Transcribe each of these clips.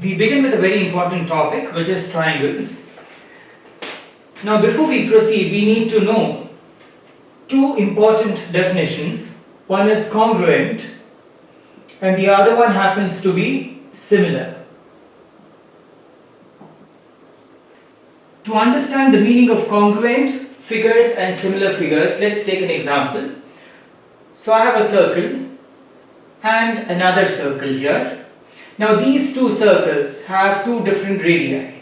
we begin with a very important topic, which is triangles. Now, before we proceed, we need to know two important definitions. One is congruent, and the other one happens to be similar. To understand the meaning of congruent figures and similar figures, let's take an example. So I have a circle and another circle here. Now these two circles have two different radii.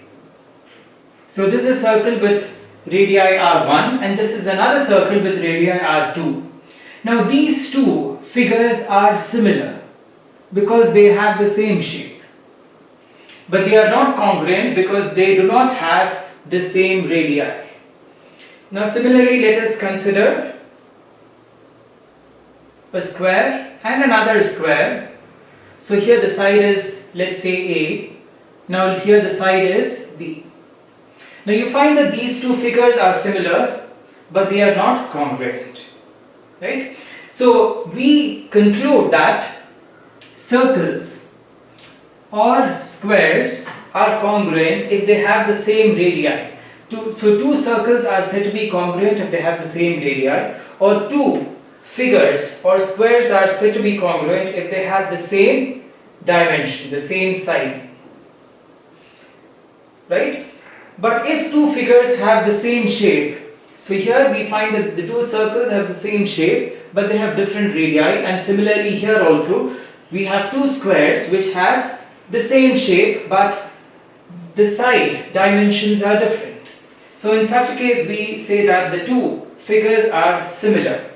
So this is a circle with radii r1 and this is another circle with radii r2. Now these two figures are similar because they have the same shape. But they are not congruent because they do not have the same radii. Now similarly, let us consider a square and another square. So here the side is, let's say, A. Now here the side is B. Now you find that these two figures are similar, but they are not congruent, right? So we conclude that circles or squares are congruent if they have the same radii. So two circles are said to be congruent if they have the same radii, or two figures or squares are said to be congruent if they have the same dimension, the same side, right? But if two figures have the same shape, so here we find that the two circles have the same shape but they have different radii, and similarly here also we have two squares which have the same shape but the side dimensions are different. So in such a case we say that the two figures are similar.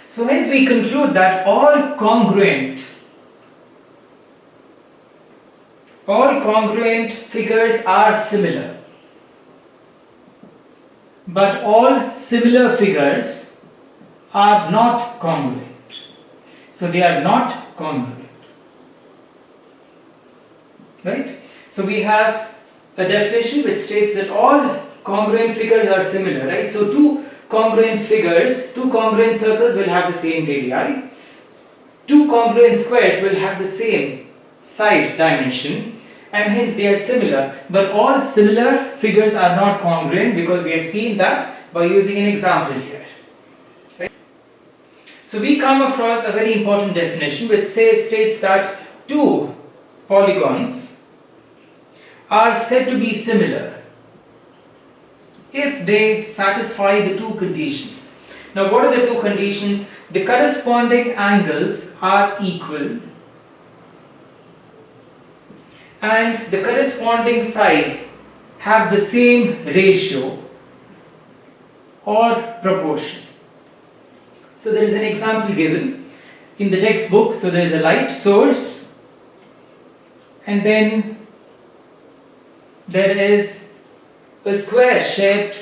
So hence we conclude that all congruent figures are similar, but all similar figures are not congruent. So they are not congruent, right? So we have a definition which states that all congruent figures are similar, right? So two congruent circles will have the same radii, two congruent squares will have the same side dimension, and hence they are similar. But all similar figures are not congruent because we have seen that by using an example here, right? So we come across a very important definition which states that two polygons are said to be similar if they satisfy the two conditions. Now what are the two conditions? The corresponding angles are equal and the corresponding sides have the same ratio or proportion. So there is an example given in the textbook. So there is a light source and then there is a square shaped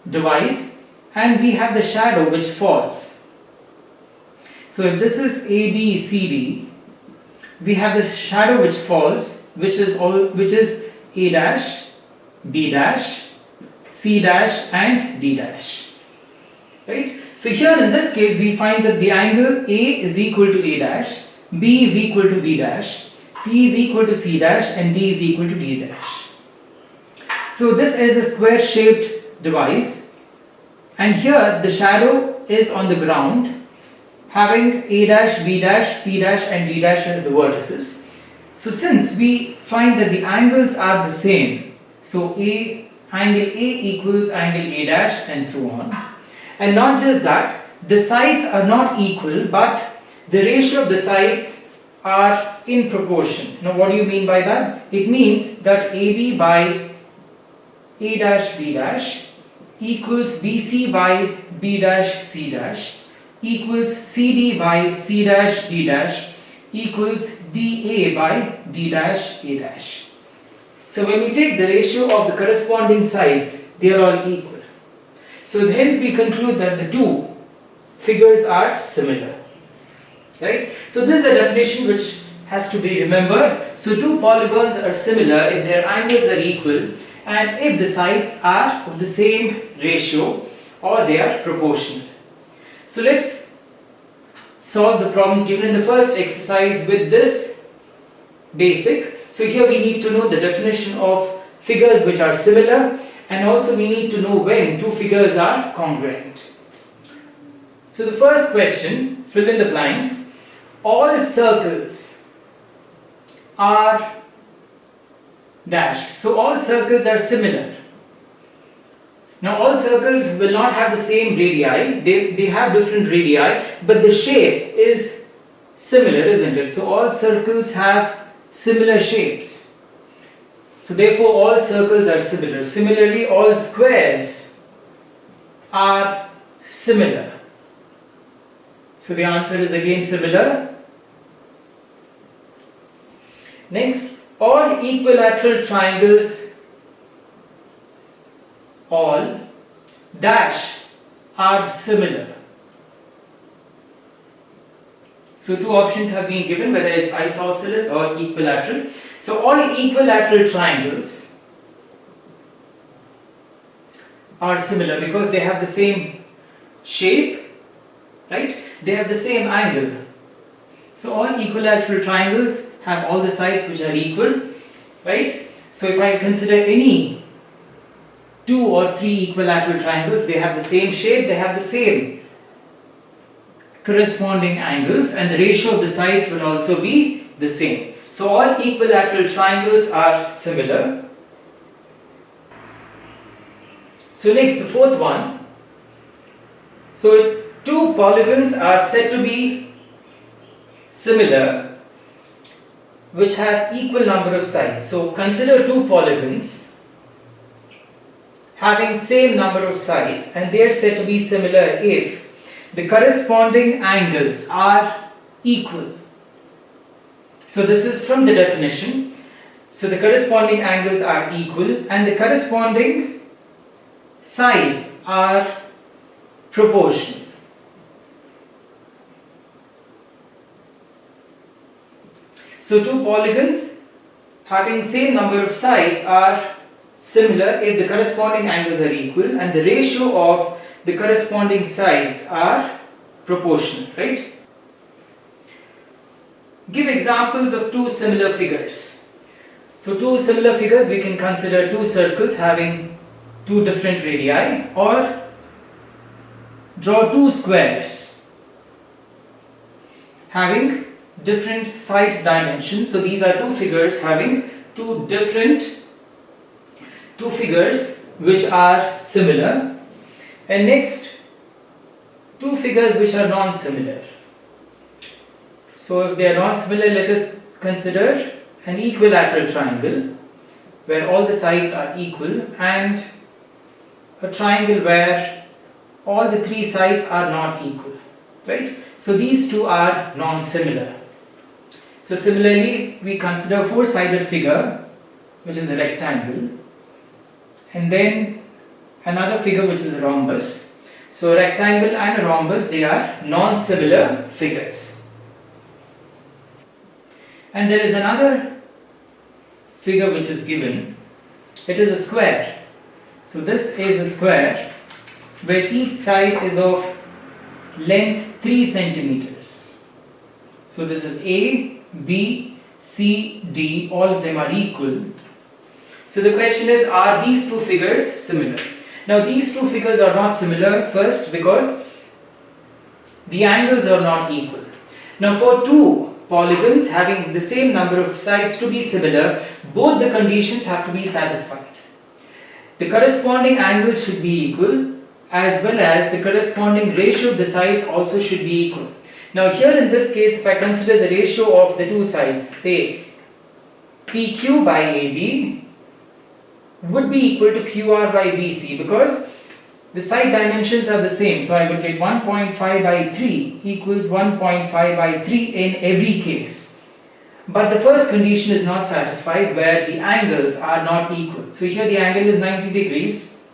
device and we have the shadow which falls. So if this is ABCD, we have the shadow which falls, which is A dash, B dash, C dash and D dash, right? So here in this case we find that the angle A is equal to A dash, B is equal to B dash, C is equal to C dash and D is equal to D dash. So this is a square shaped device and here the shadow is on the ground having A dash, B dash, C dash and D dash as the vertices. So since we find that the angles are the same, so angle A equals angle A dash and so on. And not just that, the sides are not equal but the ratio of the sides are in proportion. Now what do you mean by that? It means that AB by A dash B dash equals BC by B dash C dash equals CD by C dash D dash equals DA by D dash A dash. So when we take the ratio of the corresponding sides, they are all equal. So hence we conclude that the two figures are similar, right? So this is a definition which has to be remembered. So two polygons are similar if their angles are equal and if the sides are of the same ratio or they are proportional. So let's solve the problems given in the first exercise with this basic. So here we need to know the definition of figures which are similar, and also we need to know when two figures are congruent. So the first question, fill in the blanks. All circles are dash. So all circles are similar. Now all circles will not have the same radii, they have different radii, but the shape is similar, isn't it? So all circles have similar shapes. So therefore all circles are similar. Similarly, all squares are similar. So the answer is again similar. Next, all equilateral triangles, all dash are similar. So two options have been given, whether it's isosceles or equilateral. So all equilateral triangles are similar because they have the same shape, right? They have the same angle. So all equilateral triangles have all the sides which are equal, right? So if I consider any 2 or 3 equilateral triangles, they have the same shape, they have the same corresponding angles, and the ratio of the sides will also be the same. So all equilateral triangles are similar. So next, the fourth one. So two polygons are said to be similar which have equal number of sides. So consider two polygons having same number of sides, and they are said to be similar if the corresponding angles are equal. So this is from the definition. So the corresponding angles are equal and the corresponding sides are proportional. So two polygons having same number of sides are similar if the corresponding angles are equal and the ratio of the corresponding sides are proportional, right? Give examples of two similar figures. So two similar figures, we can consider two circles having two different radii, or draw two squares having different side dimensions. So these are two figures having two figures which are similar. And next, two figures which are non-similar. So if they are non-similar, let us consider an equilateral triangle where all the sides are equal, and a triangle where all the three sides are not equal, right? So these two are non-similar. So similarly, we consider a four-sided figure which is a rectangle, and then another figure which is a rhombus. So a rectangle and a rhombus, they are non-similar figures. And there is another figure which is given. It is a square. So this is a square where each side is of length 3 centimeters. So this is A, B, C, D, all of them are equal. So the question is, are these two figures similar? Now these two figures are not similar, first because the angles are not equal. Now for two polygons having the same number of sides to be similar, both the conditions have to be satisfied. The corresponding angles should be equal, as well as the corresponding ratio of the sides also should be equal. Now here in this case, if I consider the ratio of the two sides, say PQ by AB would be equal to QR by BC, because the side dimensions are the same. So I would get 1.5 by 3 equals 1.5 by 3 in every case. But the first condition is not satisfied, where the angles are not equal. So here the angle is 90 degrees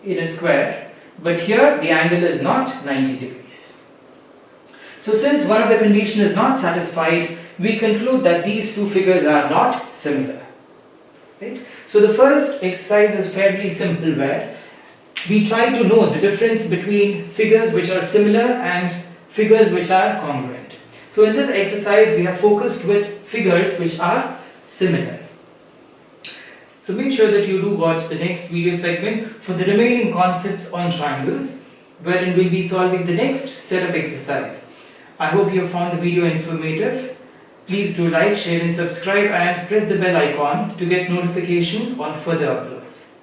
in a square, but here the angle is not 90 degrees. So since one of the condition is not satisfied, we conclude that these two figures are not similar. Right? So the first exercise is fairly simple, where we try to know the difference between figures which are similar and figures which are congruent. So in this exercise we have focused with figures which are similar. So make sure that you do watch the next video segment for the remaining concepts on triangles, wherein we'll be solving the next set of exercise. I hope you have found the video informative. Please do like, share and subscribe and press the bell icon to get notifications on further uploads.